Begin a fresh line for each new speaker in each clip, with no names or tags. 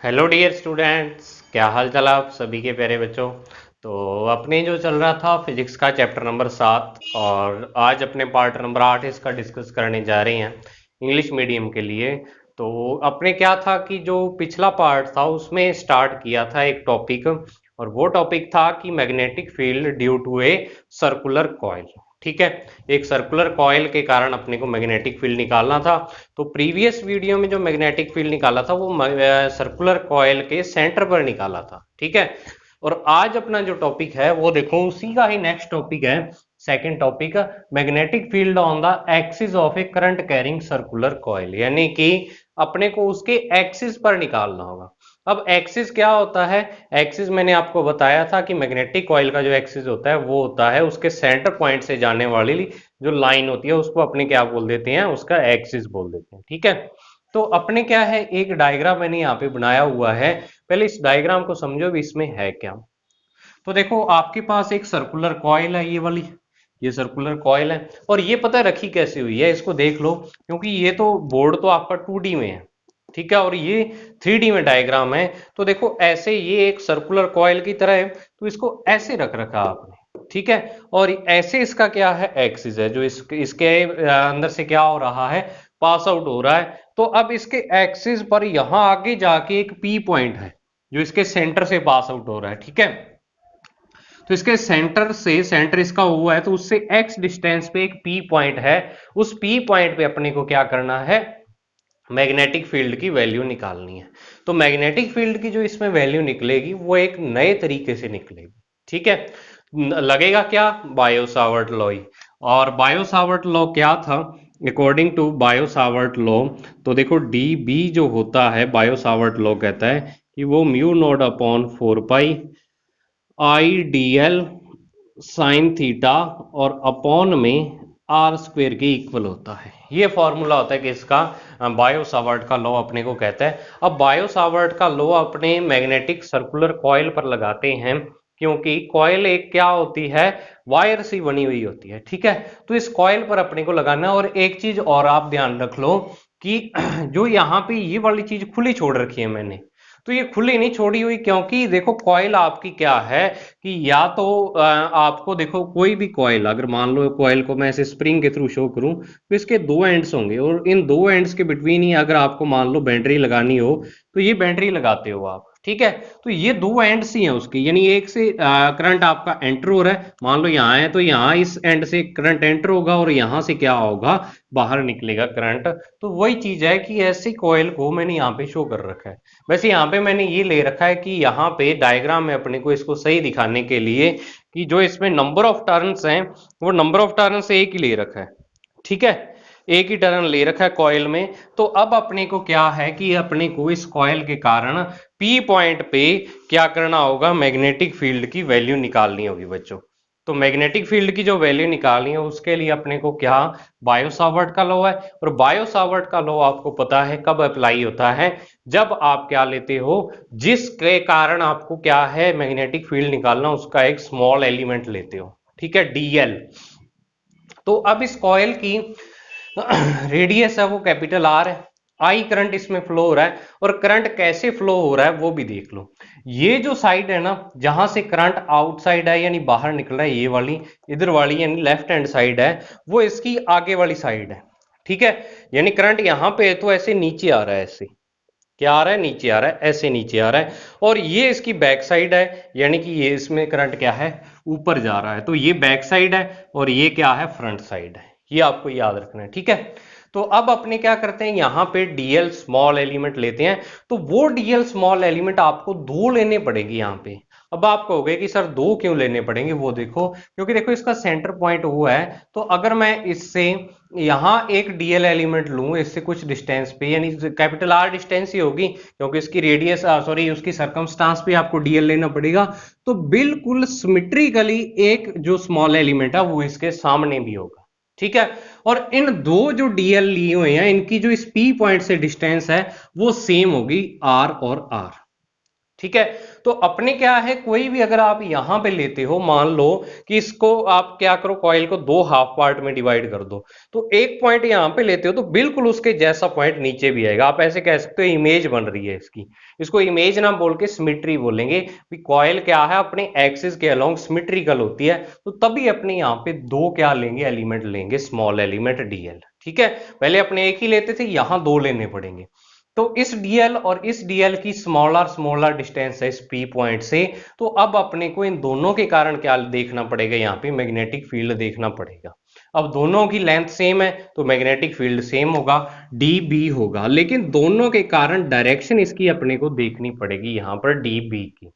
Hello dear students, क्या हाल चाल आप सभी के प्यारे बच्चों। तो अपने जो चल रहा था फिजिक्स का चैप्टर नंबर 7 और आज अपने पार्ट नंबर 8 इसका डिस्कस करने जा रहे हैं इंग्लिश मीडियम के लिए। तो अपने क्या था कि जो पिछला पार्ट था उसमें स्टार्ट किया था एक टॉपिक, और वो टॉपिक था कि magnetic field due to a circular coil. ठीक है, एक सर्कुलर कॉइल के कारण अपने को मैग्नेटिक फील्ड निकालना था। तो प्रीवियस वीडियो में जो मैग्नेटिक फील्ड निकाला था वो सर्कुलर कॉइल के सेंटर पर निकाला था। ठीक है, और आज अपना जो टॉपिक है वो देखो उसी का ही नेक्स्ट टॉपिक है, second topic, magnetic field on the axis of A current carrying circular coil, यानी कि अपने को उसके एक्सिस पर निकालना होगा। अब एक्सिस क्या होता है? एक्सिस मैंने आपको बताया था कि मैग्नेटिक कॉइल का जो एक्सिस होता है वो होता है उसके सेंटर पॉइंट से जाने वाली जो लाइन होती है उसको अपने क्या बोल देते हैं, उसका एक्सिस बोल देते हैं। ठीक है, तो अपने क्या है, एक डायग्राम मैंने यहाँ पे बनाया हुआ है। पहले इस डायग्राम को समझो भी इसमें है क्या। तो देखो आपके पास एक सर्कुलर कॉइल है, ये वाली, ये सर्कुलर कॉइल है। और ये पता है रखी कैसे हुई है, इसको देख लो, क्योंकि ये तो बोर्ड तो आपका 2D में है। ठीक है, और ये 3D में डायग्राम है। तो देखो ऐसे ये एक सर्कुलर कॉइल की तरह है, तो इसको ऐसे रख रखा आपने। ठीक है, और ऐसे इसका क्या है, एक्सिस है जो इसके अंदर से क्या हो रहा है, पास आउट हो रहा है। तो अब इसके एक्सिस पर यहां आगे जाके एक पी पॉइंट है जो इसके सेंटर से पास आउट हो रहा है। ठीक है, तो इसके सेंटर से, सेंटर इसका हुआ है तो उससे एक्स डिस्टेंस पे एक पी पॉइंट है। उस पी पॉइंट पे अपने को क्या करना है, मैग्नेटिक फील्ड की वैल्यू निकालनी है। तो मैग्नेटिक फील्ड की जो इसमें वैल्यू निकलेगी वो एक नए तरीके से निकलेगी। ठीक है, लगेगा क्या, बायो सावर्ट लॉ ही। और बायो सावर्ट लॉ क्या था, according to Biot Savart law, तो देखो डी बी जो होता है, बायो सावर्ट लॉ कहता है कि वो mu not upon 4 pi I D L sine theta और अपॉन में आर स्क्वेयर के इक्वल होता है। ये फॉर्मूला होता है कि इसका बायो सावर्ट का लॉ अपने को कहता है। अब बायो सावर्ट का लॉ अपने मैग्नेटिक सर्कुलर कॉइल पर लगाते हैं, क्योंकि कॉइल एक क्या होती है, वायर सी बनी हुई होती है। ठीक है, तो इस कॉइल पर अपने को लगाना है। और एक चीज और आप ध्यान रख लो कि जो यहाँ पे ये वाली चीज खुली छोड़ रखी है मैंने, तो ये खुली नहीं छोड़ी हुई, क्योंकि देखो कॉइल आपकी क्या है कि या तो आपको देखो कोई भी कॉइल, अगर मान लो कॉइल को मैं ऐसे स्प्रिंग के थ्रू शो करूं तो इसके दो एंड्स होंगे, और इन दो एंड्स के बिटवीन ही अगर आपको मान लो बैटरी लगानी हो तो ये बैटरी लगाते हो आप। ठीक है, तो ये दो एंड्स ही हैं उसके, यानी एक से करंट आपका एंटर हो रहा है, मान लो यहाँ है तो यहाँ इस एंड से करंट एंटर होगा और यहाँ से क्या होगा, बाहर निकलेगा करंट। तो वही चीज है कि ऐसी कॉइल को मैंने यहाँ पे शो कर रखा है। वैसे यहाँ पे मैंने ये ले रखा है कि यहाँ पे डायग्राम में अपने को इसको सही दिखाने के लिए कि जो इसमें नंबर ऑफ टर्न्स हैं वो नंबर ऑफ टर्न्स एक ही ले रखा है। ठीक है, एक ही टर्न ले रखा है कॉइल में। तो अब अपने को क्या है कि अपने को इस कॉइल के कारण पी पॉइंट पे क्या करना होगा, मैग्नेटिक फील्ड की वैल्यू निकालनी होगी बच्चों। तो मैग्नेटिक फील्ड की जो वैल्यू निकालनी है उसके लिए अपने को क्या, बायो सावर्ट का लॉ है। और बायो सावर्ट का लॉ आपको पता है कब अप्लाई होता है, जब आप क्या लेते हो, जिसके कारण आपको क्या है मैग्नेटिक फील्ड निकालना, उसका एक स्मॉल एलिमेंट लेते हो। ठीक है, डीएल। तो अब इस कॉइल की रेडियस है वो कैपिटल आर है, आई करंट इसमें फ्लो हो रहा है। और करंट कैसे फ्लो हो रहा है वो भी देख लो। ये जो साइड है ना जहां से करंट आउटसाइड है यानी बाहर निकल रहा है, ये वाली इधर वाली यानी लेफ्ट हैंड साइड है, वो इसकी आगे वाली साइड है। ठीक है, यानी करंट यहां पे है तो ऐसे नीचे आ रहा है, ऐसे क्या आ रहा है, नीचे आ रहा है, ऐसे नीचे आ रहा है। और ये इसकी बैक साइड है, यानी कि ये इसमें करंट क्या है, ऊपर जा रहा है। तो ये बैक साइड है और ये क्या है, फ्रंट साइड है। ये आपको याद रखना है। ठीक है, तो अब अपने क्या करते हैं, यहाँ पे डीएल स्मॉल एलिमेंट लेते हैं। तो वो डीएल स्मॉल एलिमेंट आपको दो लेने पड़ेगी यहाँ पे। अब आप कहोगे कि सर दो क्यों लेने पड़ेंगे, वो देखो, क्योंकि देखो इसका सेंटर पॉइंट वो है। तो अगर मैं इससे यहाँ एक डीएल एलिमेंट लूं इससे कुछ डिस्टेंस पे, यानी कैपिटल आर डिस्टेंस ही होगी, क्योंकि इसकी रेडियस सॉरी उसकी सरकमस्टांस पे आपको डीएल लेना पड़ेगा। तो बिल्कुल सिमेट्रिकली एक जो स्मॉल एलिमेंट है वो इसके सामने भी होगा। ठीक है, और इन दो जो डीएल लिए हुए हैं इनकी जो इस पी पॉइंट से डिस्टेंस है वो सेम होगी आर और आर। ठीक है। तो अपने क्या है, कोई भी अगर आप यहां पे लेते हो, मान लो कि इसको आप क्या करो, कॉइल को दो हाफ पार्ट में डिवाइड कर दो, तो एक पॉइंट यहां पे लेते हो तो बिल्कुल उसके जैसा पॉइंट नीचे भी आएगा। आप ऐसे कह सकते हो इमेज बन रही है इसकी, इसको इमेज ना बोल के सिमेट्री बोलेंगे। कॉइल क्या है, अपने एक्सिस के अलोंग सिमेट्रिकल होती है, तो तभी अपने यहाँ पे दो क्या लेंगे, एलिमेंट लेंगे, स्मॉल एलिमेंट डीएल। ठीक है, पहले अपने एक ही लेते थे, यहां दो लेने पड़ेंगे। तो इस डीएल और इस डीएल की स्मॉलर डिस्टेंस है इस पी पॉइंट से, तो अब अपने को इन दोनों के कारण क्या देखना पड़ेगा, यहाँ पे मैग्नेटिक फील्ड देखना पड़ेगा। अब दोनों की लेंथ सेम है तो मैग्नेटिक फील्ड सेम होगा, डी बी होगा, लेकिन दोनों के कारण डायरेक्शन इसकी अपने को देखनी पड़ेगी यहाँ पर डी बी की।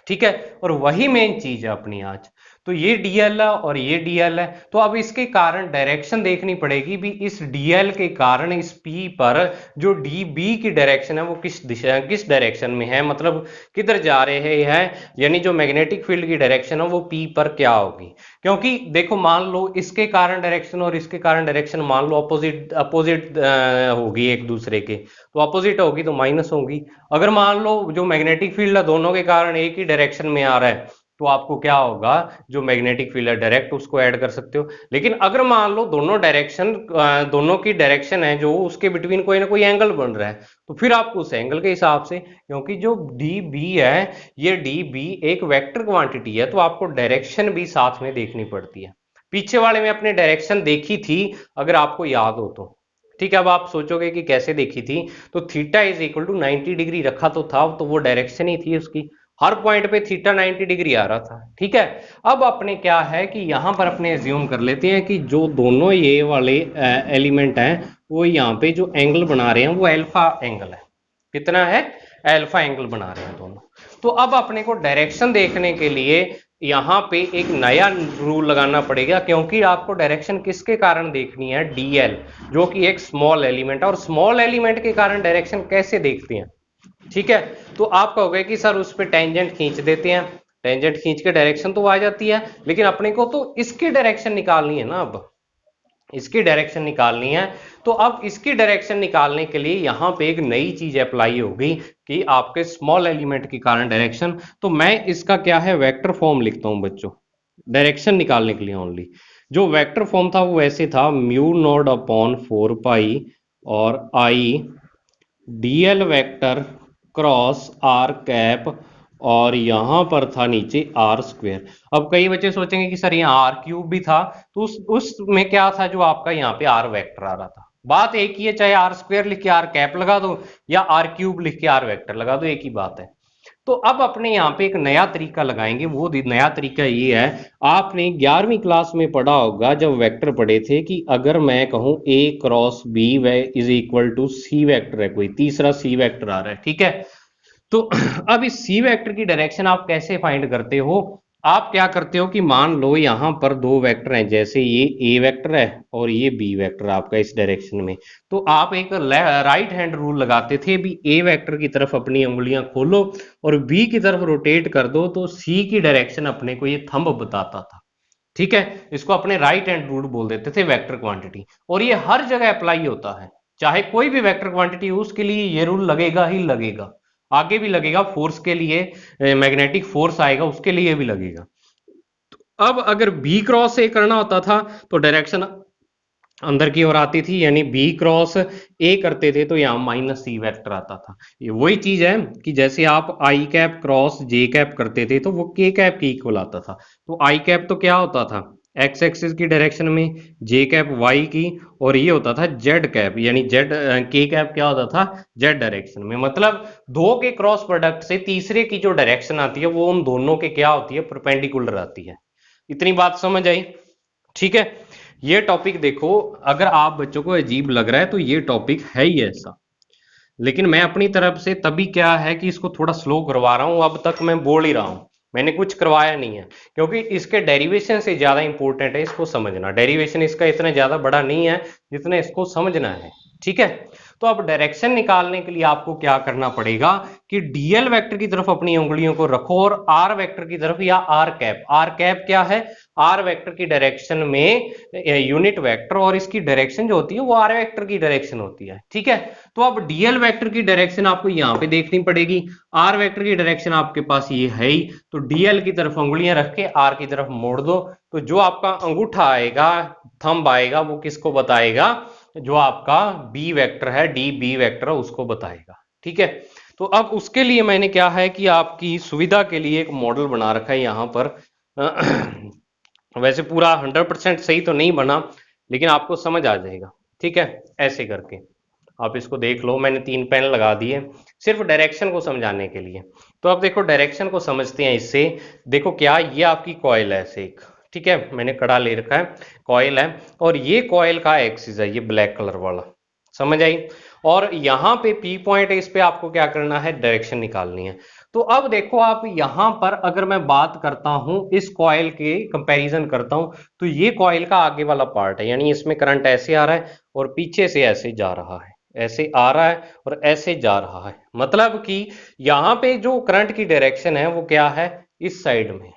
ठीक है, और वही मेन चीज है अपनी आज। तो ये डीएल है और ये डीएल है, तो अब इसके कारण डायरेक्शन देखनी पड़ेगी भी, इस डीएल के कारण इस पी पर जो डी बी की डायरेक्शन है वो किस दिशा, किस डायरेक्शन में है, मतलब किधर जा रहे हैं, यानी जो मैग्नेटिक फील्ड की डायरेक्शन है वो पी पर क्या होगी। क्योंकि देखो मान लो इसके कारण डायरेक्शन और इसके कारण डायरेक्शन मान लो अपोजिट अपोजिट होगी एक दूसरे के, तो अपोजिट होगी तो माइनस होगी। अगर मान लो जो मैग्नेटिक फील्ड है दोनों के कारण एक ही डायरेक्शन में आ रहा है, तो आपको क्या होगा, जो मैग्नेटिक फील्ड है डायरेक्ट उसको ऐड कर सकते हो। लेकिन अगर मान लो दोनों डायरेक्शन, दोनों की डायरेक्शन है जो उसके बिटवीन कोई ना कोई एंगल बन रहा है, तो फिर आपको उस एंगल के हिसाब से, क्योंकि जो डी बी है, ये डी बी एक वेक्टर क्वांटिटी है, तो आपको डायरेक्शन भी साथ में देखनी पड़ती है। पीछे वाले में अपने डायरेक्शन देखी थी, अगर आपको याद हो तो। ठीक है, अब आप सोचोगे कि कैसे देखी थी, तो theta is equal to 90 degree रखा तो था, तो वो डायरेक्शन ही थी उसकी, हर पॉइंट पे थीटा 90 डिग्री आ रहा था। ठीक है, अब अपने क्या है कि यहां पर अपने एज्यूम कर लेते हैं कि जो दोनों ये वाले एलिमेंट हैं, वो यहाँ पे जो एंगल बना रहे हैं वो अल्फा एंगल है। कितना है, अल्फा एंगल बना रहे हैं दोनों। तो अब अपने को डायरेक्शन देखने के लिए यहाँ पे एक नया रूल लगाना पड़ेगा, क्योंकि आपको डायरेक्शन किसके कारण देखनी है, डीएल, जो कि एक स्मॉल एलिमेंट है, और स्मॉल एलिमेंट के कारण डायरेक्शन कैसे देखते हैं। ठीक है, तो आप कहोगे कि सर उस पर टेंजेंट खींच देते हैं, टेंजेंट खींच के डायरेक्शन तो आ जाती है, लेकिन अपने को तो इसकी डायरेक्शन निकालनी है ना, अब इसकी डायरेक्शन निकालनी है। तो अब इसकी डायरेक्शन निकालने के लिए यहां पे एक नई चीज अप्लाई होगी कि आपके स्मॉल एलिमेंट के कारण डायरेक्शन, तो मैं इसका क्या है, वेक्टर फॉर्म लिखता हूं बच्चों, डायरेक्शन निकालने के लिए ओनली। जो वेक्टर फॉर्म था वो ऐसे था, म्यू नॉट अपॉन 4 पाई और I DL vector cross R cap, और यहां पर था नीचे आर स्क्वेयर। अब कई बच्चे सोचेंगे कि सर यहाँ आर क्यूब भी था, तो उसमें क्या था, जो आपका यहाँ पे आर वेक्टर आ रहा था। बात एक ही है, चाहे आर स्क्वेयर लिख के आर कैप लगा दो या आर क्यूब लिख के आर वेक्टर लगा दो, एक ही बात है। तो अब अपने यहाँ पे एक नया तरीका लगाएंगे, वो नया तरीका ये है, आपने 11वीं क्लास में पढ़ा होगा जब वेक्टर पढ़े थे, कि अगर मैं कहूं A cross B is equal to C vector है, कोई तीसरा सी वेक्टर आ रहा है। ठीक है, तो अब इस सी वेक्टर की डायरेक्शन आप कैसे फाइंड करते हो, आप क्या करते हो कि मान लो यहां पर दो वेक्टर हैं, जैसे ये ए वेक्टर है और ये बी वेक्टर आपका इस डायरेक्शन में, तो आप एक राइट हैंड रूल लगाते थे भी, ए वेक्टर की तरफ अपनी उंगलियां खोलो और बी की तरफ रोटेट कर दो, तो सी की डायरेक्शन अपने को ये थंब बताता था। ठीक है, इसको अपने राइट हैंड रूल बोल देते थे वेक्टर क्वांटिटी, और ये हर जगह अप्लाई होता है, चाहे कोई भी वेक्टर क्वांटिटी हो उसके लिए ये रूल लगेगा ही लगेगा। आगे भी लगेगा, फोर्स के लिए, मैग्नेटिक फोर्स आएगा उसके लिए भी लगेगा। तो अब अगर बी क्रॉस से करना होता था तो डायरेक्शन अंदर की ओर आती थी, यानी बी क्रॉस ए करते थे तो यहाँ माइनस सी वेक्टर आता था। ये वही चीज है कि जैसे आप आई कैप क्रॉस जे कैप करते थे तो वो के कैप के इक्वल आता था। तो आई कैप तो क्या होता था, एक्स एक्सिस की डायरेक्शन में, जे कैप वाई की, और ये होता था जेड कैप, यानी जेड के कैप क्या होता था, जेड डायरेक्शन में। मतलब दो के क्रॉस प्रोडक्ट से तीसरे की जो डायरेक्शन आती है वो उन दोनों के क्या होती है, परपेंडिकुलर आती है। इतनी बात समझ आई। ठीक है, ये टॉपिक देखो, अगर आप बच्चों को अजीब लग रहा है तो ये टॉपिक है ही ऐसा, लेकिन मैं अपनी तरफ से तभी क्या है कि इसको थोड़ा स्लो करवा रहा हूं, अब तक मैं बोल ही रहा हूं, मैंने कुछ करवाया नहीं है, क्योंकि इसके डेरिवेशन से ज्यादा इंपॉर्टेंट है इसको समझना। डेरिवेशन इसका इतना ज्यादा बड़ा नहीं है जितना इसको समझना है। ठीक है, तो अब डायरेक्शन निकालने के लिए आपको क्या करना पड़ेगा कि डीएल वेक्टर की तरफ अपनी उंगलियों को रखो और आर वेक्टर की तरफ, या आर कैप क्या है, आर वेक्टर की डायरेक्शन में यूनिट वेक्टर, और इसकी डायरेक्शन जो होती है वो आर वेक्टर की डायरेक्शन होती है। ठीक है, तो अब डीएल वेक्टर की डायरेक्शन आपको यहां पे देखनी पड़ेगी, आर वेक्टर की डायरेक्शन आपके पास ये है ही, तो डीएल की तरफ उंगलियां रख के आर की तरफ मोड़ दो, तो जो आपका अंगूठा आएगा, थंब आएगा, वो किसको बताएगा, जो आपका बी वेक्टर है, डी बी वेक्टर है, उसको बताएगा। ठीक है, तो अब उसके लिए मैंने क्या है कि आपकी सुविधा के लिए एक मॉडल बना रखा है यहां पर। वैसे पूरा 100% सही तो नहीं बना, लेकिन आपको समझ आ जाएगा। ठीक है, ऐसे करके आप इसको देख लो, मैंने 3 पेन लगा दिए सिर्फ डायरेक्शन को समझाने के लिए। तो अब देखो डायरेक्शन को समझते हैं इससे। देखो क्या, ये आपकी कॉइल है ऐसे एक, ठीक है, मैंने कड़ा ले रखा है, कॉइल है, और ये कॉइल का एक्सिस है, ये ब्लैक कलर वाला, समझ आई। और यहाँ पे पी पॉइंट है, इस पे आपको क्या करना है, डायरेक्शन निकालनी है। तो अब देखो आप यहां पर अगर मैं बात करता हूं, इस कॉइल के कंपैरिजन करता हूं, तो ये कॉइल का आगे वाला पार्ट है, यानी इसमें करंट ऐसे आ रहा है और पीछे से ऐसे जा रहा है, ऐसे आ रहा है और ऐसे जा रहा है, मतलब कि यहां पे जो करंट की डायरेक्शन है वो क्या है, इस साइड में।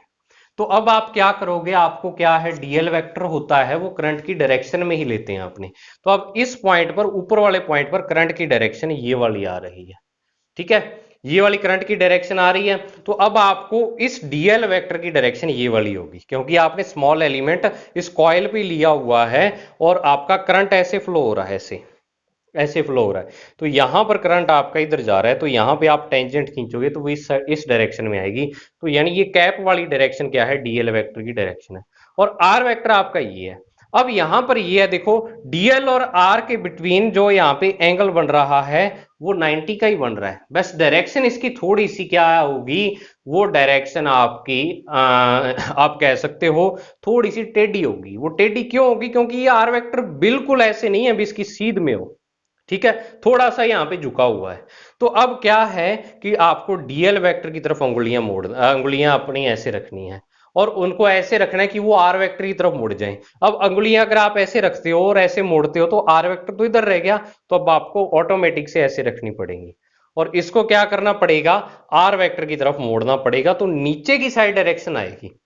तो अब आप क्या करोगे, आपको क्या है, डीएल वेक्टर होता है वो करंट की डायरेक्शन में ही लेते हैं अपने। तो अब इस पॉइंट पर, ऊपर वाले पॉइंट पर करंट की डायरेक्शन ये वाली आ रही है। ठीक है, ये वाली करंट की डायरेक्शन आ रही है, तो अब आपको इस डीएल वेक्टर की डायरेक्शन ये वाली होगी, क्योंकि आपने स्मॉल एलिमेंट इस कॉइल पे लिया हुआ है और आपका करंट ऐसे फ्लो हो रहा है, ऐसे ऐसे फ्लो हो रहा है, तो यहां पर करंट आपका इधर जा रहा है, तो यहां पे आप टेंजेंट खींचोगे तो वो इस डायरेक्शन में आएगी। तो यानी ये कैप वाली डायरेक्शन क्या है, डीएल वेक्टर की डायरेक्शन है, और आर वेक्टर आपका ये है। अब यहां पर ये है, देखो डीएल और आर के बिटवीन जो यहाँ पे एंगल बन रहा है वो 90 का ही बन रहा है, बस डायरेक्शन इसकी थोड़ी सी क्या होगी, वो डायरेक्शन आपकी आप कह सकते हो थोड़ी सी टेढ़ी होगी। वो टेढ़ी क्यों होगी, क्योंकि ये आर वेक्टर बिल्कुल ऐसे नहीं है अभी इसकी सीध में हो, ठीक है, थोड़ा सा यहाँ पे झुका हुआ है। तो अब क्या है कि आपको डीएल वेक्टर की तरफ उंगलियां अपनी ऐसे रखनी है, और उनको ऐसे रखना है कि वो आर वेक्टर की तरफ मुड़ जाएं। अब उंगलियां अगर आप ऐसे रखते हो और ऐसे मोड़ते हो तो आर वेक्टर तो इधर रह गया, तो अब आपको ऑटोमेटिक से ऐसे रखनी पड़ेगी, और इसको क्या करना पड़ेगा, आर वेक्टर की तरफ मोड़ना पड़ेगा, तो नीचे की साइड डायरेक्शन आएगी।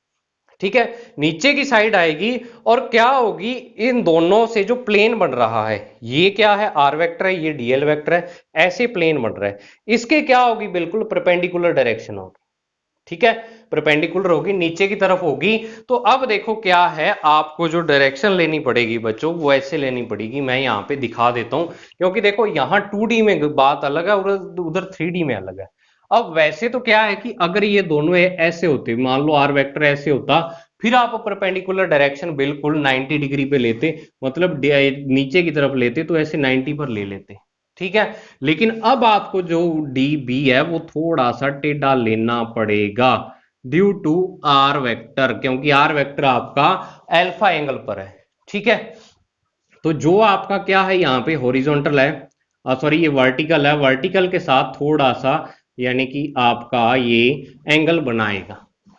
ठीक है, नीचे की साइड आएगी, और क्या होगी, इन दोनों से जो प्लेन बन रहा है, ये क्या है, आर वेक्टर है, ये डीएल वेक्टर है, ऐसे प्लेन बन रहा है, इसके क्या होगी, बिल्कुल परपेंडिकुलर डायरेक्शन होगी। ठीक है, परपेंडिकुलर होगी, नीचे की तरफ होगी। तो अब देखो क्या है, आपको जो डायरेक्शन लेनी पड़ेगी बच्चों, वो ऐसे लेनी पड़ेगी, मैं यहाँ पे दिखा देता हूं, क्योंकि देखो यहाँ 2D में बात अलग है और उधर 3D में अलग है। अब वैसे तो क्या है कि अगर ये दोनों ऐसे होते, मान लो आर वेक्टर ऐसे होता, फिर आप परपेंडिकुलर डायरेक्शन बिल्कुल 90 डिग्री पे लेते, मतलब नीचे की तरफ लेते, तो ऐसे 90 पर ले लेते। ठीक है, लेकिन अब आपको जो डी बी है वो थोड़ा सा टेढ़ा लेना पड़ेगा, ड्यू टू आर वेक्टर, क्योंकि आर वेक्टर आपका अल्फा एंगल पर है। ठीक है, तो जो आपका क्या है यहाँ पे हॉरिजॉन्टल है, सॉरी ये वर्टिकल है, वर्टिकल के साथ थोड़ा सा यानी कि आपका ये एंगल बनाएगा।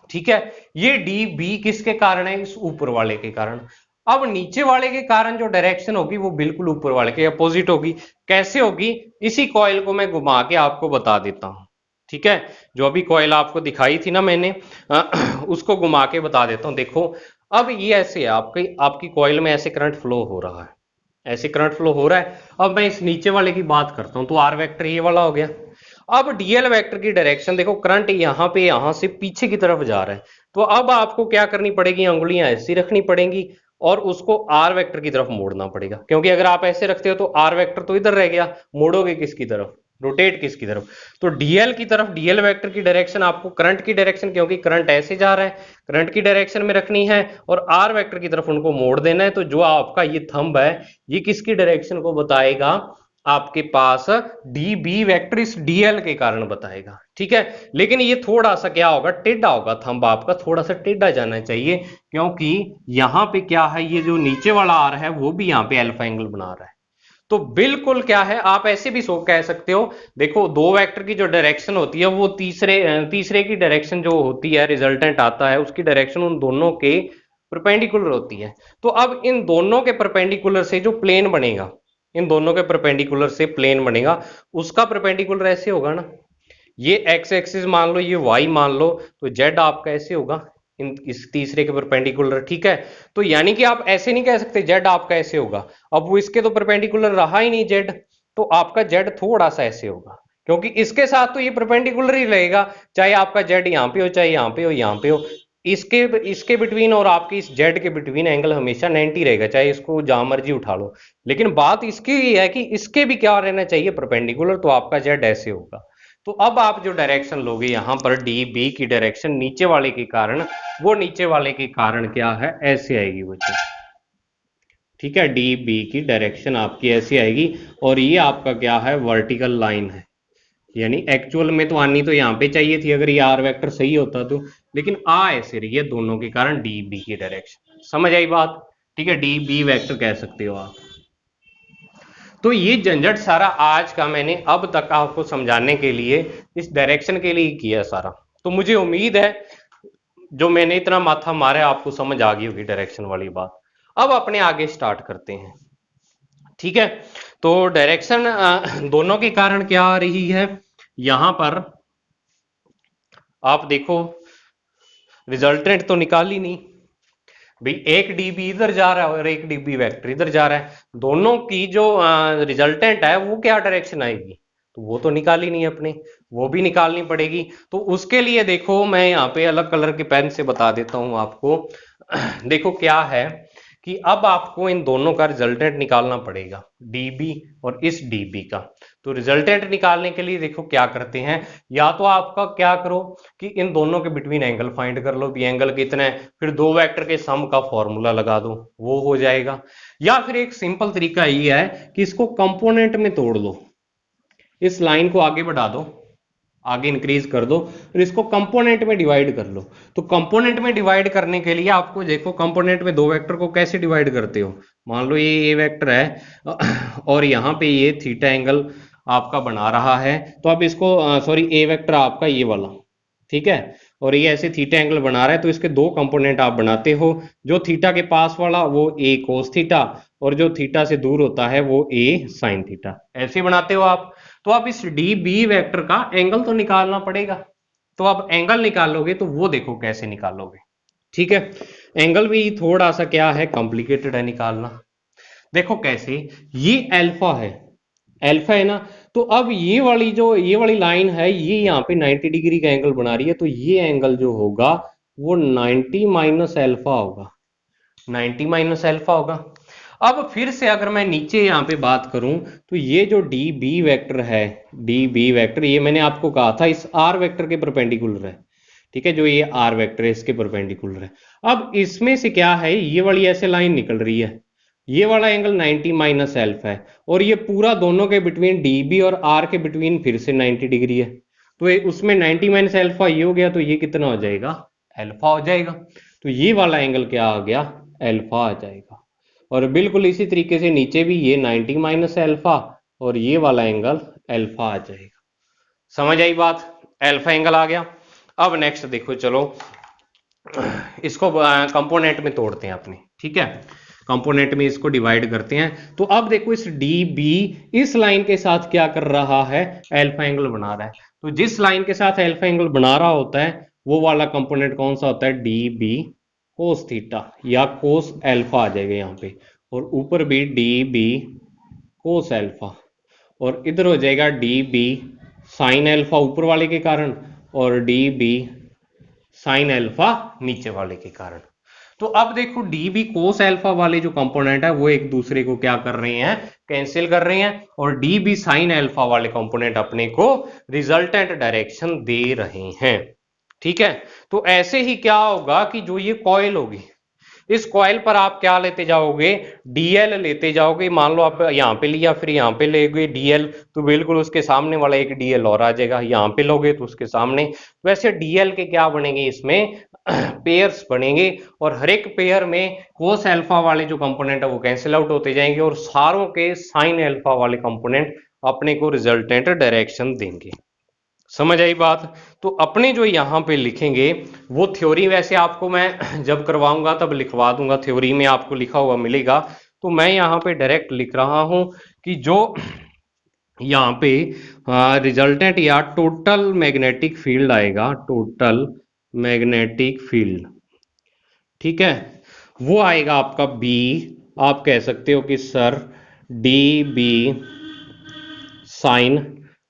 ठीक है, ये डी बी किसके कारण है, इस ऊपर वाले के कारण। अब नीचे वाले के कारण जो डायरेक्शन होगी वो बिल्कुल ऊपर वाले के अपोजिट होगी। कैसे होगी, इसी कॉइल को मैं घुमा के आपको बता देता हूं। ठीक है, जो अभी कॉइल आपको दिखाई थी ना मैंने, उसको घुमा के बता देता हूं। देखो अब ये ऐसे है, आपकी आपकी कॉइल में ऐसे करंट फ्लो हो रहा है, ऐसे करंट फ्लो हो रहा है। अब मैं इस नीचे वाले की बात करता हूं, तो आर वेक्टर ये वाला हो गया। अब डीएल वेक्टर की डायरेक्शन देखो, करंट यहां पे यहां से पीछे की तरफ जा रहा है, तो अब आपको क्या करनी पड़ेगी, उंगलियां ऐसी रखनी पड़ेंगी और उसको आर वेक्टर की तरफ मोड़ना पड़ेगा, क्योंकि अगर आप ऐसे रखते हो तो आर वेक्टर तो इधर रह गया, मोड़ोगे किसकी तरफ, रोटेट किसकी तरफ, तो डीएल की तरफ। डीएल वेक्टर की डायरेक्शन आपको करंट की डायरेक्शन, क्योंकि करंट ऐसे जा रहा है, करंट की डायरेक्शन में रखनी है, और आर वेक्टर की तरफ उनको मोड़ देना है। तो जो आपका ये थंब है, ये किसकी डायरेक्शन को बताएगा, आपके पास डी बी वेक्टर इस डीएल के कारण बताएगा। ठीक है, लेकिन ये थोड़ा सा क्या होगा, टेढ़ा होगा, थंब आपका थोड़ा सा टेढ़ा जाना चाहिए, क्योंकि यहां पे क्या है, ये जो नीचे वाला आर है वो भी यहां पे अल्फा एंगल बना रहा है। तो बिल्कुल क्या है, आप ऐसे भी सो कह सकते हो, देखो दो वेक्टर की जो डायरेक्शन होती है वो तीसरे की डायरेक्शन जो होती है, रिजल्टेंट आता है, उसकी डायरेक्शन उन दोनों के परपेंडिकुलर होती है। तो अब इन दोनों के परपेंडिकुलर से जो प्लेन बनेगा, इन दोनों के परपेंडिकुलर से प्लेन बनेगा, उसका परपेंडिकुलर ऐसे होगा ना, ये एक्स एक्सिस मान लो, ये वाई मान लो, तो जेड आपका ऐसे होगा इन इस तीसरे के परपेंडिकुलर, ठीक है। तो यानी कि आप ऐसे नहीं कह सकते जेड आपका ऐसे होगा, अब वो इसके तो परपेंडिकुलर रहा ही नहीं जेड, तो आपका जेड थोड़ा सा ऐसे होगा, क्योंकि इसके साथ तो ये परपेंडिकुलर ही रहेगा, चाहे आपका जेड यहाँ पे हो, चाहे यहाँ पे हो, यहाँ पे हो, इसके इसके बिटवीन और आपके इस जेड के बिटवीन एंगल हमेशा 90 रहेगा, चाहे इसको जहां मर्जी उठा लो। लेकिन बात इसकी ही है कि इसके भी क्या रहना चाहिए, परपेंडिकुलर, तो आपका जेड ऐसे होगा। तो अब आप जो डायरेक्शन लोगे यहां पर डी बी की डायरेक्शन नीचे वाले के कारण, वो नीचे वाले के कारण क्या है, ऐसे आएगी बच्चों, ठीक है। डी बी की डायरेक्शन आपकी ऐसी आएगी, और ये आपका क्या है, वर्टिकल लाइन है, यानी एक्चुअल में तो आनी तो यहाँ पे चाहिए थी अगर ये आर वेक्टर सही होता तो, लेकिन आ ऐसे रही है दोनों के कारण डी बी की डायरेक्शन। समझ आई बात, ठीक है, डी बी वेक्टर कह सकते हो आप। तो ये झंझट सारा आज का मैंने अब तक आपको समझाने के लिए इस डायरेक्शन के लिए किया सारा। तो मुझे उम्मीद है जो मैंने इतना माथा मारा है आपको समझ आ गई होगी डायरेक्शन वाली बात। अब अपने आगे स्टार्ट करते हैं, ठीक है। तो डायरेक्शन दोनों के कारण क्या आ रही है, यहां पर आप देखो, रिजल्टेंट तो निकाल ही नहीं भाई, एक डीबी इधर जा रहा है और एक डीबी वेक्टर इधर जा रहा है, दोनों की जो रिजल्टेंट है वो क्या डायरेक्शन आएगी, तो वो तो निकाली नहीं अपने, वो भी निकालनी पड़ेगी। तो उसके लिए देखो मैं यहाँ पे अलग कलर के पेन से बता देता हूं आपको। देखो क्या है कि अब आपको इन दोनों का रिजल्टेंट निकालना पड़ेगा, डीबी और इस डीबी का। तो रिजल्टेंट निकालने के लिए देखो क्या करते हैं, या तो आपका क्या करो कि इन दोनों के बिटवीन एंगल फाइंड कर लो, भी एंगल कितना है, फिर दो वेक्टर के सम का फॉर्मूला लगा दो, वो हो जाएगा। या फिर एक सिंपल तरीका ये है कि इसको कंपोनेंट में तोड़ लो, इस लाइन को आगे बढ़ा दो, आगे इंक्रीज कर दो, और इसको कंपोनेंट में डिवाइड कर लो। तो कंपोनेंट में डिवाइड करने के लिए आपको देखो, कंपोनेंट में दो वेक्टर को कैसे डिवाइड करते हो, मान लो ये ए वेक्टर है और यहाँ पे ये थीटा एंगल आपका बना रहा है, तो अब इसको सॉरी, ए वेक्टर आपका ये वाला, ठीक है, और ये ऐसे थीटा एंगल बना रहा है, तो इसके दो कंपोनेंट आप बनाते हो, जो थीटा के पास वाला वो ए कोस थीटा, और जो थीटा से दूर होता है वो ए साइन थीटा, ऐसे बनाते हो आप। तो अब इस डी बी वेक्टर का एंगल तो निकालना पड़ेगा, तो अब एंगल निकालोगे तो वो देखो कैसे निकालोगे, ठीक है। एंगल भी थोड़ा सा क्या है, कॉम्प्लिकेटेड है निकालना। देखो कैसे, ये अल्फा है ना, तो अब ये वाली लाइन है, ये यहाँ पे 90 डिग्री का एंगल बना रही है, तो ये एंगल जो होगा वो 90 माइनस अल्फा होगा, 90 माइनस अल्फा होगा। अब फिर से अगर मैं नीचे यहाँ पे बात करूं, तो ये जो डी बी वेक्टर है, डी बी वेक्टर, ये मैंने आपको कहा था इस आर वेक्टर के परपेंडिकुलर है, ठीक है, जो ये आर वेक्टर है इसके परपेंडिकुलर है। अब इसमें से क्या है, ये वाली ऐसे लाइन निकल रही है, ये वाला एंगल 90 माइनस एल्फा है, और ये पूरा दोनों के बिटवीन डी बी और आर के बिटवीन फिर से 90 डिग्री है, तो उसमें 90 माइनस एल्फा ये हो गया, तो ये कितना हो जाएगा, एल्फा हो जाएगा। तो ये वाला एंगल क्या आ गया, एल्फा आ जाएगा। और बिल्कुल इसी तरीके से नीचे भी ये 90 माइनस एल्फा और ये वाला एंगल एल्फा आ जाएगा। समझ आई बात, एल्फा एंगल आ गया। अब नेक्स्ट देखो, चलो इसको कंपोनेंट में तोड़ते हैं अपने, ठीक है, कंपोनेंट में इसको डिवाइड करते हैं। तो अब देखो इस डी बी इस लाइन के साथ क्या कर रहा है, एल्फा एंगल बना रहा है। तो जिस लाइन के साथ एल्फा एंगल बना रहा होता है वो वाला कंपोनेंट कौन सा होता है, डी बी कोस थीटा या कोस एल्फा आ जाएगा यहाँ पे, और ऊपर भी डी बी कोस एल्फा, और इधर हो जाएगा डी बी साइन एल्फा ऊपर वाले के कारण, और डी बी साइन एल्फा नीचे वाले के कारण। तो अब देखो डी बी कोस एल्फा वाले जो कंपोनेंट है वो एक दूसरे को क्या कर रहे हैं, कैंसिल कर रहे हैं, और डी बी साइन एल्फा वाले कंपोनेंट अपने को रिजल्टेंट डायरेक्शन दे रहे हैं, ठीक है। तो ऐसे ही क्या होगा कि जो ये कॉइल होगी, इस कॉइल पर आप क्या लेते जाओगे, डीएल लेते जाओगे। मान लो आप यहाँ पे लिया, फिर यहाँ पे लेगे डीएल, तो बिल्कुल उसके सामने वाला एक डीएल और आ जाएगा, यहाँ पे लोगे तो उसके सामने। वैसे डीएल के क्या बनेंगे, इसमें पेयर्स बनेंगे, और हर एक पेयर में कोस एल्फा वाले जो कंपोनेंट है वो कैंसिल आउट होते जाएंगे, और सारों के साइन एल्फा वाले कंपोनेंट अपने को रिजल्टेंट डायरेक्शन देंगे। समझ आई बात। तो अपने जो यहाँ पे लिखेंगे वो थ्योरी, वैसे आपको मैं जब करवाऊंगा तब लिखवा दूंगा, थ्योरी में आपको लिखा हुआ मिलेगा, तो मैं यहाँ पे डायरेक्ट लिख रहा हूं कि जो यहाँ पे रिजल्टेंट या टोटल मैग्नेटिक फील्ड आएगा, टोटल मैग्नेटिक फील्ड, ठीक है, वो आएगा आपका बी। आप कह सकते हो कि sir d B sine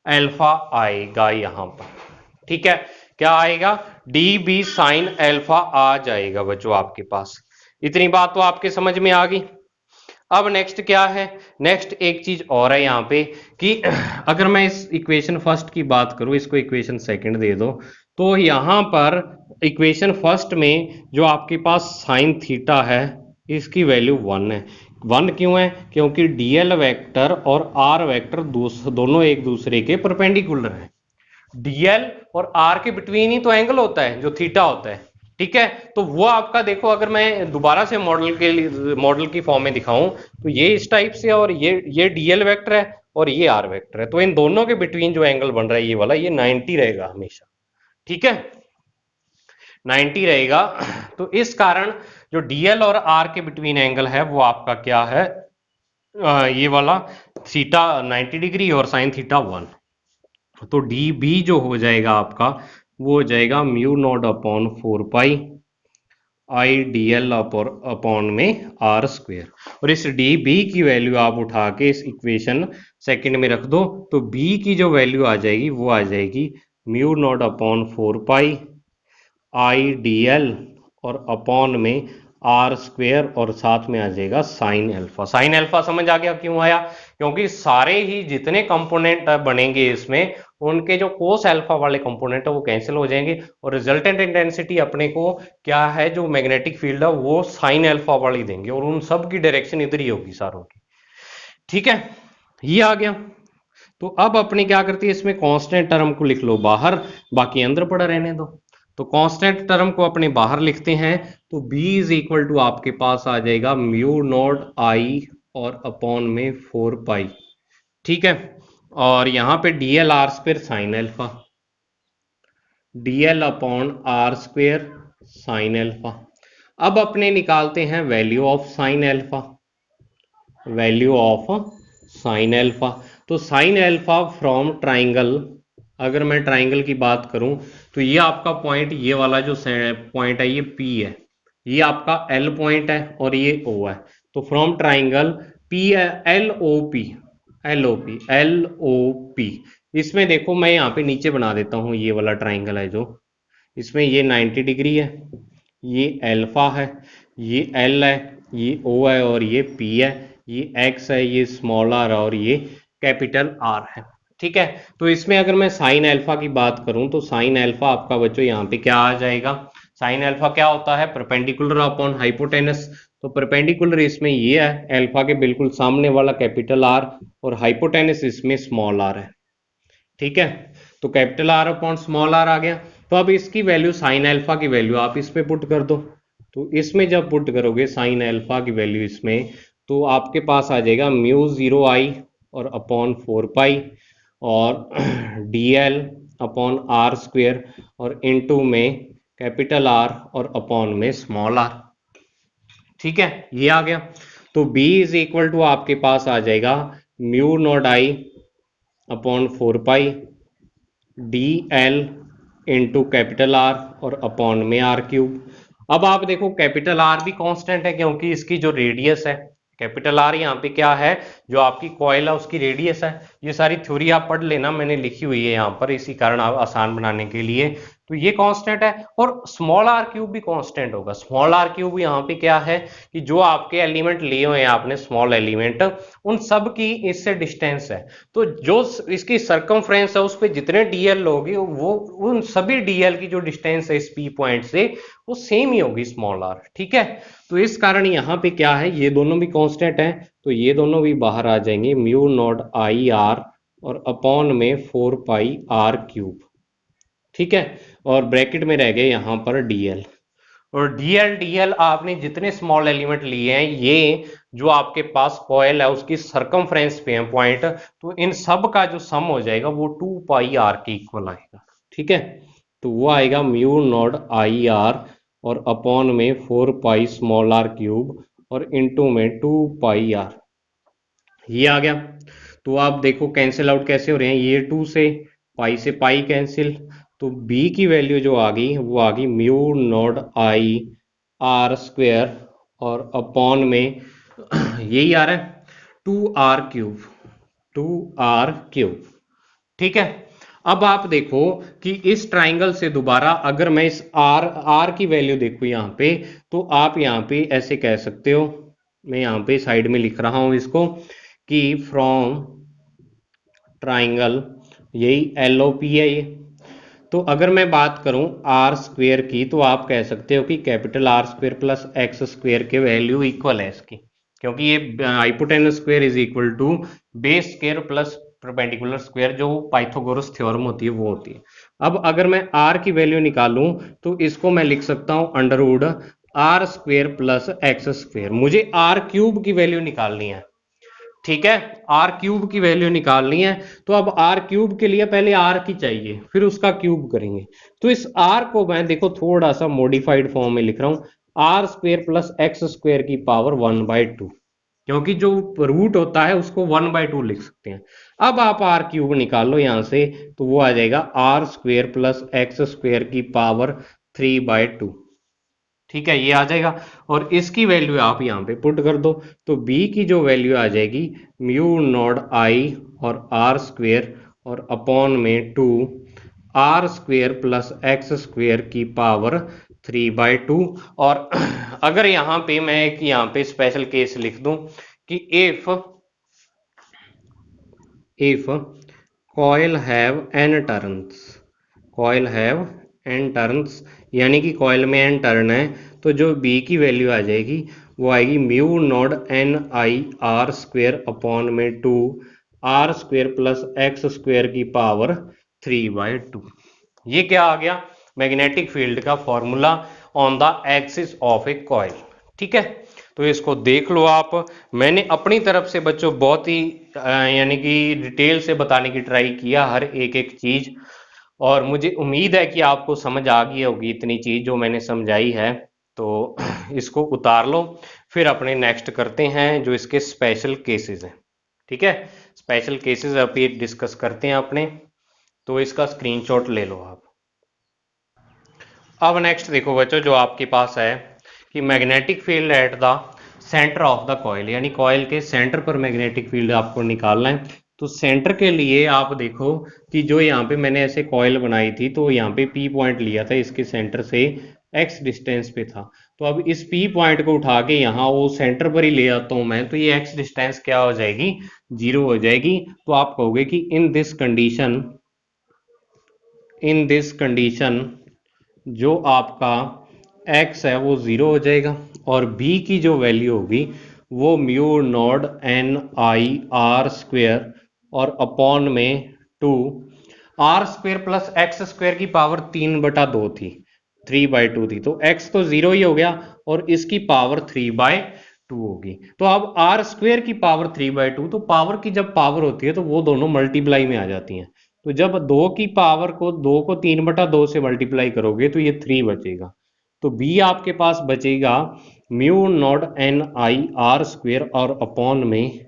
alpha आएगा यहां पर, ठीक है। क्या आएगा? डी बी साइन एल्फा आ जाएगा बच्चों आपके पास। इतनी बात तो आपके समझ में आ गई। अब नेक्स्ट क्या है? नेक्स्ट एक चीज और है यहाँ पे कि अगर मैं इस इक्वेशन फर्स्ट की बात करूं, इसको इक्वेशन सेकंड दे दो, तो यहां पर इक्वेशन फर्स्ट में जो आपके पास साइन थीटा है इसकी वैल्यू 1 है। 1 क्यों है? क्योंकि डीएल वेक्टर और आर वेक्टर दोनों एक दूसरे के परपेंडिकुलर हैं। डीएल और आर के बिटवीन ही तो एंगल होता है जो थीटा होता है, ठीक है। तो वो आपका देखो, अगर मैं दोबारा से मॉडल की फॉर्म में दिखाऊं तो ये इस टाइप से, और ये डीएल वेक्टर है और ये आर वेक्टर है, तो इन दोनों के बिटवीन जो एंगल बन रहा है ये वाला, ये 90 रहेगा हमेशा, ठीक है, 90 रहेगा। तो इस कारण जो डीएल और आर के बिटवीन एंगल है वो आपका क्या है, ये वाला थीटा 90 डिग्री और साइन थीटा 1। तो डी बी जो हो जाएगा आपका, वो हो जाएगा mu not upon 4 pi I D l upon में आर स्क्वेयर। और इस डी बी की वैल्यू आप उठा के इस इक्वेशन सेकंड में रख दो, तो बी की जो वैल्यू आ जाएगी वो आ जाएगी mu naught upon 4 pi I D L और अपॉन में आर स्क्वेयर, और साथ में आ जाएगा साइन एल्फा। साइन एल्फा समझ आ गया क्यों आया? क्योंकि सारे ही जितने कंपोनेंट बनेंगे इसमें, उनके जो कोस एल्फा वाले कंपोनेंट है वो कैंसिल हो जाएंगे, और रिजल्टेंट इंटेंसिटी अपने को क्या है, जो मैग्नेटिक फील्ड है वो साइन एल्फा वाली देंगे, और उन सब की डायरेक्शन इधर ही होगी सारों की, ठीक है। ये आ गया। तो अब अपने क्या करती है, इसमें कांस्टेंट टर्म को लिख लो बाहर, बाकी अंदर पड़ा रहने दो। तो कांस्टेंट टर्म को अपने बाहर लिखते हैं, तो b इज इक्वल टू आपके पास आ जाएगा म्यू नॉट आई और अपॉन में 4 पाई, ठीक है। और यहां पे dl r square sine alpha, dl upon r square sine alpha. अब अपने निकालते हैं value of sine alpha, value of sine alpha. तो साइन एल्फा फ्रॉम ट्राइंगल, अगर मैं ट्राइंगल की बात करूं तो ये आपका पॉइंट, ये वाला जो पॉइंट है ये P है, ये आपका L पॉइंट है और ये O है। तो from triangle P L O P, L O P, L O P, इसमें देखो मैं यहाँ पे नीचे बना देता हूँ, ये वाला ट्राइंगल है जो, इसमें ये 90 डिग्री है, ये एल्फा है, ये एल है, ये ओ है और ये पी है, ये एक्स है, ये स्मॉल आर और ये कैपिटल आर है, ठीक है। तो इसमें अगर मैं साइन एल्फा की बात करूं तो साइन एल्फा आपका बच्चों यहाँ पे क्या आ जाएगा, साइन एल्फा क्या होता है, परपेंडिकुलर अपॉन हाइपोटेनस। तो परपेंडिकुलर इसमें ये है, एल्फा के बिल्कुल सामने वाला कैपिटल आर, और हाइपोटेनस इसमें स्मॉल आर है, ठीक है। तो capital R upon small R आ गया। तो अब इसकी वैल्यू साइन एल्फा की वैल्यू आप इसमें पुट कर दो। तो इसमें जब पुट करोगे साइन एल्फा की वैल्यू इसमें, तो आपके पास आ जाएगा म्यू 0 आई और अपॉन 4 पाई और d l upon r square और इनटू में कैपिटल आर और अपॉन में स्मॉल आर, ठीक है। ये आ गया। तो B इज इक्वल टू आपके पास आ जाएगा mu naught I upon 4 pi D L into capital are और अपॉन में आर क्यूब। अब आप देखो कैपिटल आर भी कांस्टेंट है, क्योंकि इसकी जो रेडियस है, कैपिटल आर यहाँ पे क्या है, जो आपकी कॉइल है उसकी रेडियस है। ये सारी थ्योरी आप पढ़ लेना, मैंने लिखी हुई है यहाँ पर, इसी कारण आप आसान बनाने के लिए। तो ये कांस्टेंट है, और स्मॉल आर क्यूब भी कांस्टेंट होगा। स्मॉल आर क्यूब यहाँ पे क्या है कि जो आपके एलिमेंट लिए हुए हैं आपने, स्मॉल एलिमेंट, उन सब की इससे डिस्टेंस है। तो जो इसकी सरकमफ्रेंस है उस पर जितने डीएल लोगे, वो उन सभी डीएल की जो डिस्टेंस है इस पी पॉइंट से, वो सेम ही होगी स्मॉल आर, ठीक है। तो इस कारण यहाँ पे क्या है, ये दोनों भी कांस्टेंट हैं, तो ये दोनों भी बाहर आ जाएंगे, म्यू नॉट आई आर और अपॉन में 4 पाई आर क्यूब, ठीक है। और ब्रैकेट में रह गए यहाँ पर डीएल, और डीएल आपने जितने स्मॉल एलिमेंट लिए हैं, ये जो आपके पास कॉइल है उसकी सरकमफ्रेंस पे है पॉइंट, तो इन सब का जो सम हो जाएगा वो 2 पाई आर के इक्वल आएगा, ठीक है। तो वो आएगा म्यू नॉट आई आर और अपॉन में 4 पाई स्मॉल आर क्यूब और इनटू में 2 पाई r, ये आ गया। तो आप देखो कैंसिल आउट कैसे हो रहे हैं, ये 2 से पाई से पाई कैंसिल, तो b की वैल्यू जो आ गई वो आ गई म्यू नॉट आई आर स्क्वेयर और अपॉन में यही आ रहा है 2r क्यूब, 2r क्यूब। ठीक है। अब आप देखो कि इस ट्राइंगल से दोबारा अगर मैं इस आर की वैल्यू देखूं यहाँ पे, तो आप यहाँ पे ऐसे कह सकते हो, मैं यहाँ पे साइड में लिख रहा हूं इसको कि फ्रॉम ट्राइंगल, यही LOP है ये। तो अगर मैं बात करूं आर स्क्वेयर की, तो आप कह सकते हो कि capital r square plus x square के वैल्यू इक्वल है इसकी, क्योंकि ये hypotenuse square is equal to base square plus perpendicular square, जो पाइथागोरस थ्योरम होती है वो होती है। अब अगर मैं आर की वैल्यू निकालूं तो इसको मैं लिख सकता हूं under root r square plus x square. मुझे आर क्यूब की वैल्यू निकालनी है, ठीक है, आर क्यूब की वैल्यू निकालनी है। तो अब आर क्यूब के लिए पहले आर की चाहिए, फिर उसका क्यूब करेंगे। तो इस आर को मैं देखो थोड़ा सा मॉडिफाइड फॉर्म में लिख रहा हूं, r square plus x square की पावर 1/2, क्योंकि जो रूट होता है उसको 1/2 लिख सकते हैं। अब आप आर क्यूब निकाल लो यहां से, तो वो आ जाएगा r square plus x square की पावर 3/2। ठीक है, ये आ जाएगा और इसकी वैल्यू आप यहाँ पे पुट कर दो, तो b की जो वैल्यू आ जाएगी म्यू नॉट आई और आर स्क्वेयर और अपॉन में 2 r square plus x square की पावर 3/2। और अगर यहाँ पे मैं एक यहाँ पे स्पेशल केस लिख दूं कि if coil have n turns, coil have n turns, यानी कि कॉइल में n टर्न है, तो जो b की वैल्यू आ जाएगी वो आएगी mu naught n I r square upon में 2 r square plus x square की पावर 3/2। ये क्या आ गया, मैग्नेटिक फील्ड का formula on the axis of a coil. ठीक है, तो इसको देख लो आप। मैंने अपनी तरफ से बच्चों बहुत ही यानी कि डिटेल से बताने की ट्राई किया हर एक एक चीज, और मुझे उम्मीद है कि आपको समझ आ गई होगी इतनी चीज जो मैंने समझाई है। तो इसको उतार लो, फिर अपने नेक्स्ट करते हैं जो इसके स्पेशल केसेस हैं। ठीक है, स्पेशल केसेस अभी डिस्कस करते हैं अपने, तो इसका स्क्रीनशॉट ले लो आप। अब नेक्स्ट देखो बच्चों, जो आपके पास है कि magnetic field at the centre of the coil, यानी कॉइल के सेंटर पर मैग्नेटिक फील्ड आपको निकालना है। तो सेंटर के लिए आप देखो कि जो यहाँ पे मैंने ऐसे कॉइल बनाई थी, तो यहाँ पे P पॉइंट लिया था, इसके सेंटर से X डिस्टेंस पे था। तो अब इस P पॉइंट को उठा के यहाँ वो सेंटर पर ही ले आता हूँ मैं, तो ये X डिस्टेंस क्या हो जाएगी, 0 हो जाएगी। तो आप कहोगे कि इन दिस कंडीशन जो आपका x है वो 0 हो जाएगा, और b की जो वैल्यू होगी वो mu naught n I r square और अपॉन में 2 r square plus x square की पावर 3/2 थी, 3/2 थी, तो x तो 0 ही हो गया और इसकी पावर 3/2 होगी। तो अब आर स्क्वेयर की पावर 3/2, तो पावर की जब पावर होती है तो वो दोनों मल्टीप्लाई में आ जाती हैं। तो जब 2 की पावर को 2 को 3/2 से मल्टीप्लाई करोगे तो ये 3 बचेगा। तो b आपके पास बचेगा mu naught n I r square और अपॉन में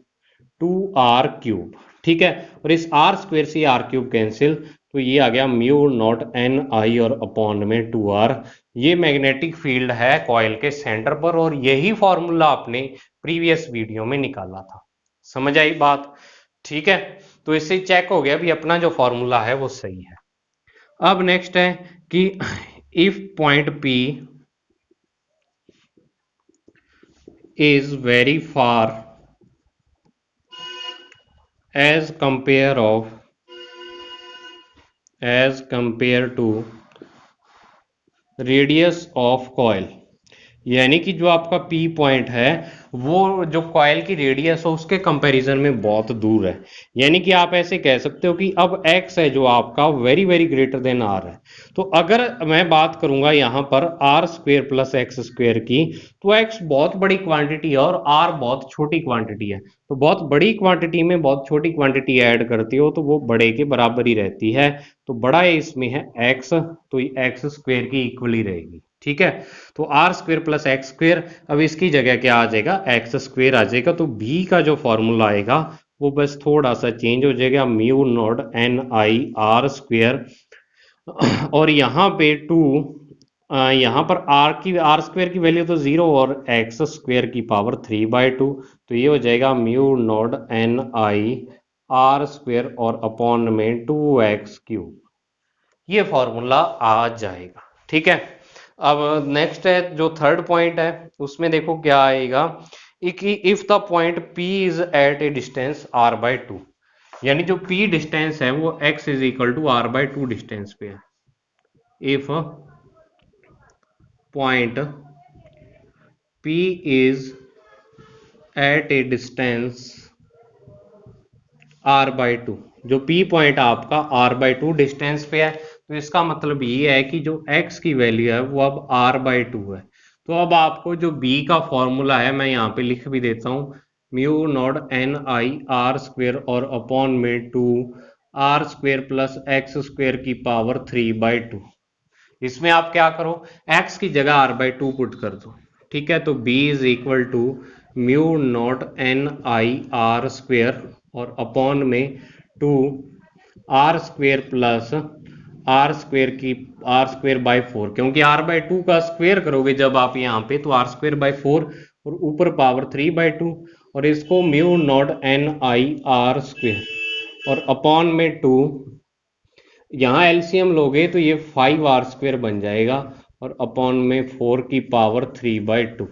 2r क्यूब। ठीक है, और इस r स्क्वेयर से r क्यूब कैंसिल, तो ये आ गया म्यू नॉट n आई और अपॉन में 2r। ये मैग्नेटिक फील्ड है कॉइल के सेंटर पर, और यही फॉर्मूला आपने प्रीवियस वीडियो में निकाला था। समझ आई बात? ठीक है, तो इससे चेक हो गया भी अपना जो फॉर्मूला है वो सही है। अब नेक्स्ट है कि if point P is very far as compare to radius of coil, यानी कि जो आपका P पॉइंट है वो जो कॉइल की रेडियस हो उसके कंपैरिजन में बहुत दूर है। यानी कि आप ऐसे कह सकते हो कि अब x है जो आपका very very greater than r है। तो अगर मैं बात करूंगा यहाँ पर r square plus x square की, तो x बहुत बड़ी क्वांटिटी है और r बहुत छोटी क्वांटिटी है। तो बहुत बड़ी क्वांटिटी में बहुत छोटी क्वांटिटी ऐड करते हो तो वो बड़े के बराबर ही रहती है। तो बड़ा इसमें है x, तो एक्स स्क्वेयर की इक्वल ही रहेगी। ठीक है। तो r square plus x square, अब इसकी जगह क्या आ जाएगा, एक्स स्क्वेयर आ जाएगा। तो बी का जो फॉर्मूला आएगा वो बस थोड़ा सा चेंज हो जाएगा, mu naught N I r square, और यहाँ पे टू, यहाँ पर आर स्क्वेयर की वैल्यू तो जीरो और एक्स स्क्वेयर की पावर 3/2, तो ये हो जाएगा mu naught N I r square और अपॉन में 2x³ ये फॉर्मूला आ जाएगा। ठीक है। अब नेक्स्ट है जो थर्ड पॉइंट है, उसमें देखो क्या आएगा कि if the point P is at a distance r/2, यानी जो P डिस्टेंस है वो x is equal to r/2 distance पे है। If point P is at a distance r/2, जो P पॉइंट आपका r/2 डिस्टेंस पे है, तो इसका मतलब ये है कि जो x की वैल्यू है वो अब r/2 है। तो अब आपको जो B का फॉर्मूला है मैं यहाँ पे लिख भी देता हूँ, mu naught N I r square और अपॉन में 2 r square plus x square की पावर 3/2। इसमें आप क्या करो, x की जगह r/2 पुट कर दो। ठीक है। तो b is equal to mu naught N I r square और अपॉन में 2 r square plus r square by 4, क्योंकि r/2 का स्क्वेयर करोगे जब आप यहाँ पे तो r²/4 और ऊपर पावर 3/2, और इसको mu naught N I r square और अपॉन में 2, यहाँ एलसीएम लोगे तो ये 5r² बन जाएगा और अपॉन में 4 की पावर 3/2।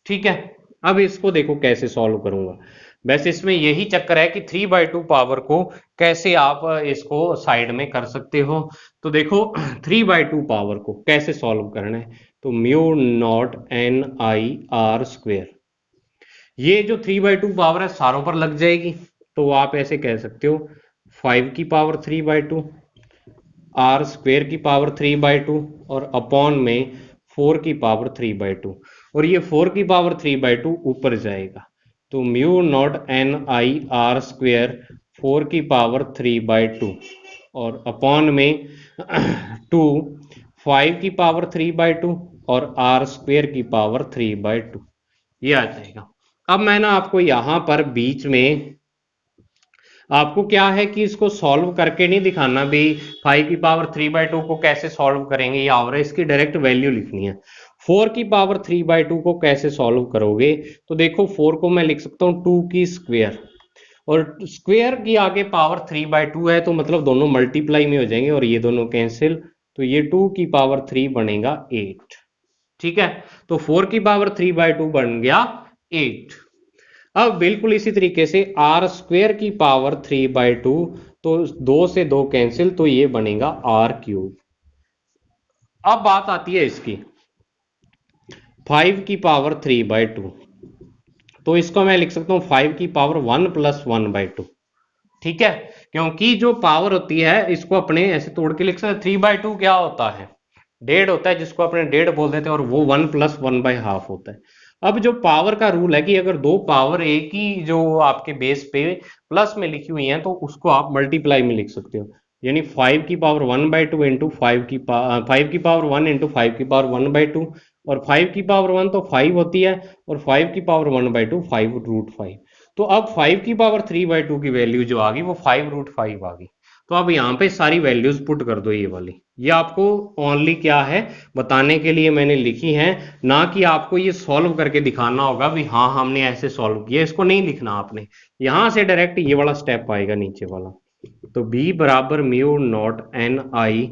ठीक है। अब इसको देखो कैसे सॉल्व करूंगा। वैसे इसमें यही चक्कर है कि 3/2 पावर को कैसे आप इसको साइड में कर सकते हो। तो देखो 3/2 पावर को कैसे सॉल्व करना है, तो mu naught N I r square, ये जो 3/2 पावर है सारों पर लग जाएगी, तो आप ऐसे कह सकते हो 5 की पावर 3/2 आर स्क्वेयर की पावर 3/2 और अपॉन में 4 की पावर 3/2, और ये 4 की पावर 3/2 ऊपर जाएगा, तो mu naught N I r square 4 की पावर 3/2 और अपॉन में 2 5 की पावर 3/2 और आर स्क्वेयर की पावर 3/2 ये आ जाएगा। अब मैं ना आपको यहां पर बीच में आपको क्या है कि इसको सॉल्व करके नहीं दिखाना भी 5 की पावर 3/2 को कैसे सॉल्व करेंगे या और इसकी डायरेक्ट वैल्यू लिखनी है। 4 की पावर 3/2 को कैसे सॉल्व करोगे, तो देखो 4 को मैं लिख सकता हूँ 2 की स्क्वेयर, और स्क्वेयर की आगे पावर 3/2 है तो मतलब दोनों मल्टीप्लाई में हो जाएंगे और ये दोनों कैंसिल, तो ये 2 की पावर 3 बनेगा 8। ठीक है। तो 4 की पावर 3/2 बन गया 8। अब बिल्कुल इसी तरीके से आर स्क्वेयर की पावर 3/2, तो 2 से 2 कैंसिल, तो ये बनेगा r³। अब बात आती है इसकी 5 की पावर 3/2, तो इसको मैं लिख सकता हूं 5 की पावर 1 + 1/2। ठीक है। क्योंकि जो पावर होती है इसको अपने ऐसे तोड़ के लिख सकते, 3/2 क्या होता है, 1.5 होता है, जिसको अपने 1.5 बोल देते हैं, और वो 1 + 1/2 होता है। अब जो पावर का रूल है कि अगर दो पावर एक ही जो आपके बेस पे प्लस में लिखी हुई हैं तो उसको आप मल्टीप्लाई में लिख सकते हो, यानी 5 की पावर 1/2 इंटू 5 की पावर 1 इंटू 5 की पावर 1/2, और 5 की पावर 1 तो 5 होती है, और 5 की पावर 1/2 5√5। तो अब 5 की पावर 3/2 की वैल्यू जो आ गई वो 5√5 आ गई। तो अब यहाँ पे सारी वैल्यूज पुट कर दो, ये वाली, ये आपको ओनली क्या है बताने के लिए मैंने लिखी है, ना कि आपको ये सॉल्व करके दिखाना होगा भी हाँ हमने ऐसे सॉल्व किया, इसको नहीं लिखना आपने, यहां से डायरेक्ट ये वाला स्टेप आएगा नीचे वाला। तो b बराबर mu naught N I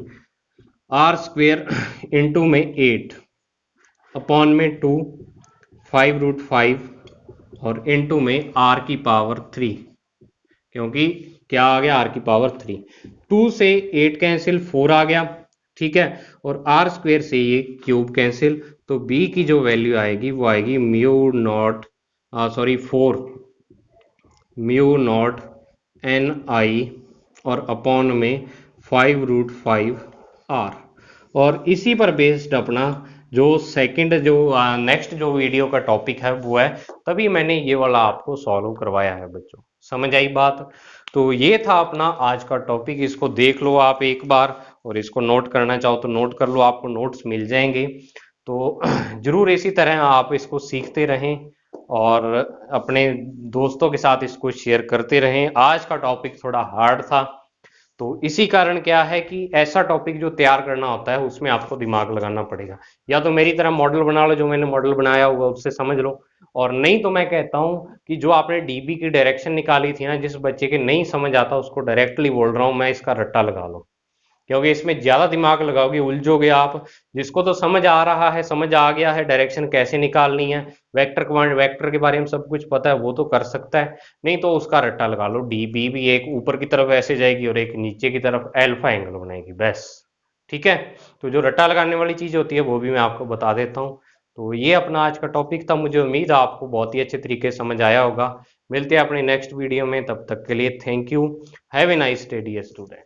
r square into में 8 अपॉन में 2 5√5 और इंटू में r की पावर 3, क्योंकि क्या आ गया r की पावर 3, 2 से 8 कैंसिल 4 आ गया। ठीक है। और r स्क्वेयर से ये क्यूब कैंसिल, तो b की जो वैल्यू आएगी वो आएगी mu naught 4 mu naught N I और अपॉन में 5√5 r। और इसी पर बेस्ड अपना जो सेकंड जो नेक्स्ट जो वीडियो का टॉपिक है वो है, तभी मैंने ये वाला आपको सॉल्व करवाया है बच्चों। समझ आई बात। तो ये था अपना आज का टॉपिक, इसको देख लो आप एक बार, और इसको नोट करना चाहो तो नोट कर लो, आपको नोट्स मिल जाएंगे। तो जरूर इसी तरह आप इसको सीखते रहें और अपने दोस्तों के साथ इसको शेयर करते रहें। आज का टॉपिक थोड़ा हार्ड था, तो इसी कारण क्या है कि ऐसा टॉपिक जो तैयार करना होता है उसमें आपको दिमाग लगाना पड़ेगा। या तो मेरी तरह मॉडल बना लो, जो मैंने मॉडल बनाया होगा उससे समझ लो, और नहीं तो मैं कहता हूं कि जो आपने डीबी की डायरेक्शन निकाली थी ना, जिस बच्चे के नहीं समझ आता उसको डायरेक्टली बोल रहा हूं मैं, इसका रट्टा लगा लो, क्योंकि इसमें ज्यादा दिमाग लगाओगे उलझोगे आप। जिसको तो समझ आ रहा है, समझ आ गया है डायरेक्शन कैसे निकालनी है, वेक्टर कमांड वेक्टर के बारे में सब कुछ पता है, वो तो कर सकता है। नहीं तो उसका रट्टा लगा लो, डी बी भी एक ऊपर की तरफ ऐसे जाएगी और एक नीचे की तरफ अल्फा एंगल बनाएगी, बस। ठीक है। तो जो रट्टा लगाने वाली चीज होती है वो भी मैं आपको बता देता हूँ। तो ये अपना आज का टॉपिक था, मुझे उम्मीद है आपको बहुत ही अच्छे तरीके से समझ आया होगा। मिलते हैं अपने नेक्स्ट वीडियो में, तब तक के लिए thank you. Have a nice day dear student.